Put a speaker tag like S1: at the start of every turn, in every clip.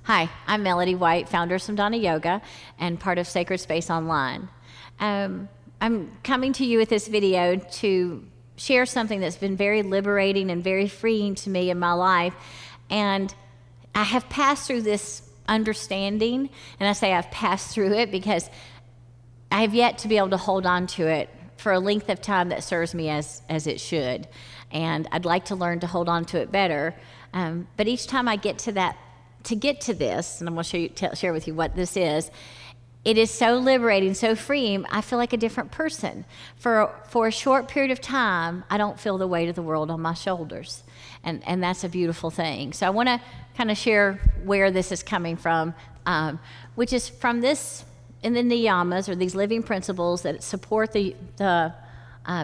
S1: Hi, I'm Melody White, founder of Samdana Yoga and part of Sacred Space Online. I'm coming to you with this video to share something that's been very liberating and very freeing to me in my life. And I have passed through this understanding, and I say I've passed through it because I have yet to be able to hold on to it for a length of time that serves me as it should. And I'd like to learn to hold on to it better. But each time I get to this, and I'm going to share with you what this is, it is so liberating, so freeing. I feel like a different person. For a short period of time, I don't feel the weight of the world on my shoulders. And that's a beautiful thing. So I want to kind of share where this is coming from, which is from this, in the niyamas, or these living principles that support the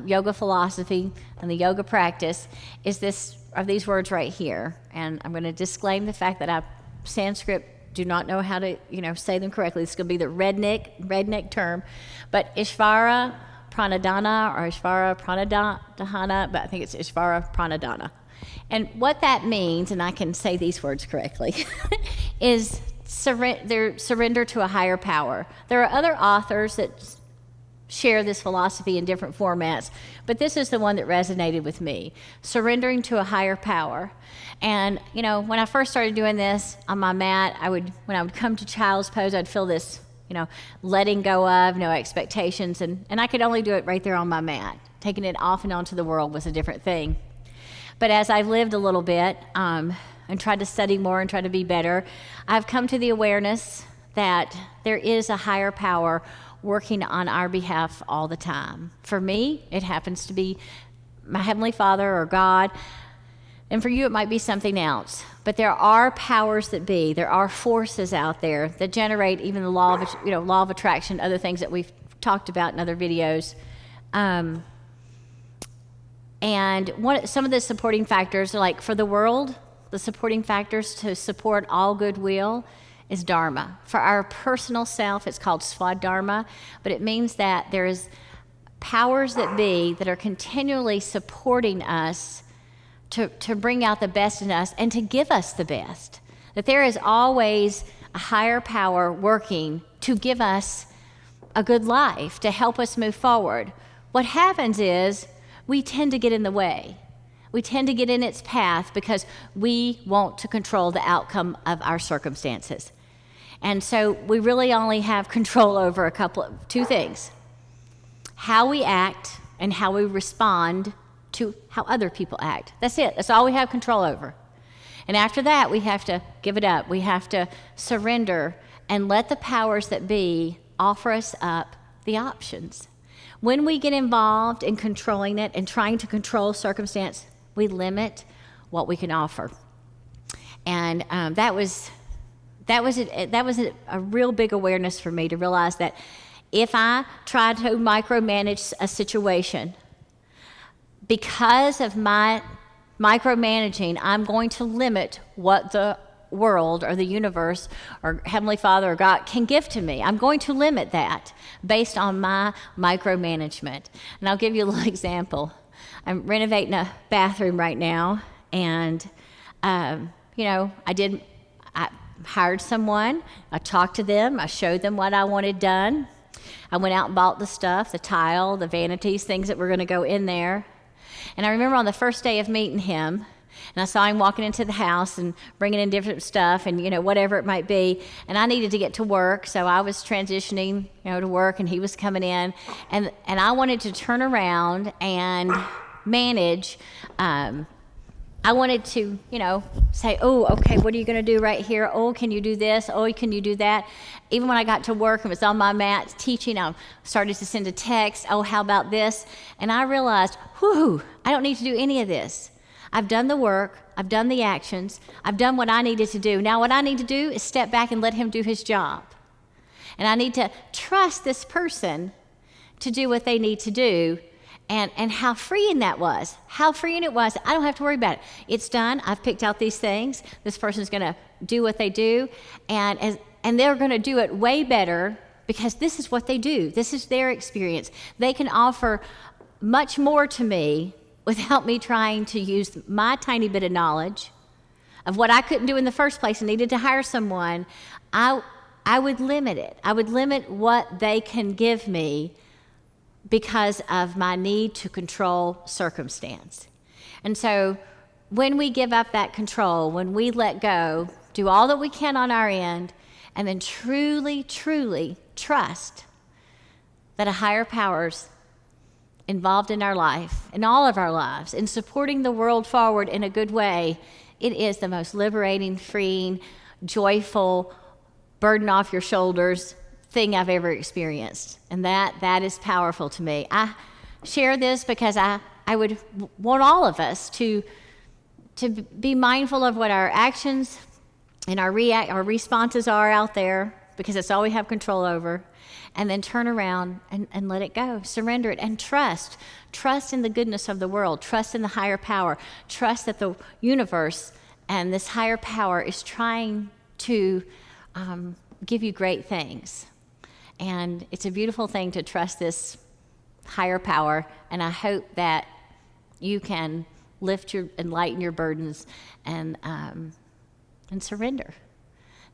S1: yoga philosophy and the yoga practice, are these words right here. And I'm going to disclaim the fact that I Sanskrit do not know how to say them correctly. This is going to be the redneck term, but Ishvara Pranadhana or Ishvara Pranadhana, but I think it's Ishvara Pranadhana. And what that means, and I can say these words correctly, is surrender to a higher power. There are other authors that share this philosophy in different formats, but this is the one that resonated with me, surrendering to a higher power. And when I first started doing this on my mat, when I would come to child's pose, I'd feel this letting go of, no expectations, and I could only do it right there on my mat. Taking it off and onto the world was a different thing. But as I've lived a little bit and tried to study more and try to be better, I've come to the awareness that there is a higher power working on our behalf all the time. For me, it happens to be my Heavenly Father or God, and for you it might be something else. But there are powers that be, there are forces out there that generate even the law of attraction, other things that we've talked about in other videos. And some of the supporting factors, like for the world, the supporting factors to support all goodwill is Dharma. For our personal self, it's called Swadharma, but it means that there is powers that be that are continually supporting us to bring out the best in us and to give us the best. That there is always a higher power working to give us a good life, to help us move forward. What happens is we tend to get in the way. We tend to get in its path because we want to control the outcome of our circumstances. And so we really only have control over two things: how we act and how we respond to how other people act. That's it. That's all we have control over. And after that, we have to give it up. We have to surrender and let the powers that be offer us up the options. When we get involved in controlling it and trying to control circumstance, we limit what we can offer. And that was a real big awareness for me, to realize that if I try to micromanage a situation, because of my micromanaging, I'm going to limit what the world or the universe or Heavenly Father or God can give to me. I'm going to limit that based on my micromanagement. And I'll give you a little example. I'm renovating a bathroom right now, and I hired someone, I talked to them, I showed them what I wanted done. I went out and bought the stuff, the tile, the vanities, things that were going to go in there. And I remember on the first day of meeting him, and I saw him walking into the house and bringing in different stuff and, whatever it might be. And I needed to get to work, so I was transitioning, to work, and he was coming in. And I wanted to turn around and manage. I wanted to, say, oh, okay, what are you going to do right here? Oh, can you do this? Oh, can you do that? Even when I got to work and was on my mat teaching, I started to send a text, oh, how about this? And I realized, I don't need to do any of this. I've done the work, I've done the actions, I've done what I needed to do. Now what I need to do is step back and let him do his job. And I need to trust this person to do what they need to do. And how freeing that was. How freeing it was. I don't have to worry about it. It's done. I've picked out these things. This person's going to do what they do. And they're going to do it way better because this is what they do. This is their experience. They can offer much more to me without me trying to use my tiny bit of knowledge of what I couldn't do in the first place and needed to hire someone, I would limit it. I would limit what they can give me because of my need to control circumstance. And so when we give up that control, when we let go, do all that we can on our end, and then truly, truly trust that a higher power's involved in our life, in all of our lives, in supporting the world forward in a good way, it is the most liberating, freeing, joyful, burden off your shoulders thing I've ever experienced. And that is powerful to me. I share this because I would want all of us to be mindful of what our actions and our responses are out there, because it's all we have control over, and then turn around and let it go, surrender it, and trust in the goodness of the world, trust in the higher power, trust that the universe and this higher power is trying to give you great things. And it's a beautiful thing to trust this higher power, and I hope that you can lift and lighten your burdens and surrender.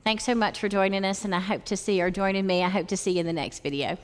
S1: Thanks so much for joining us, and joining me. I hope to see you in the next video.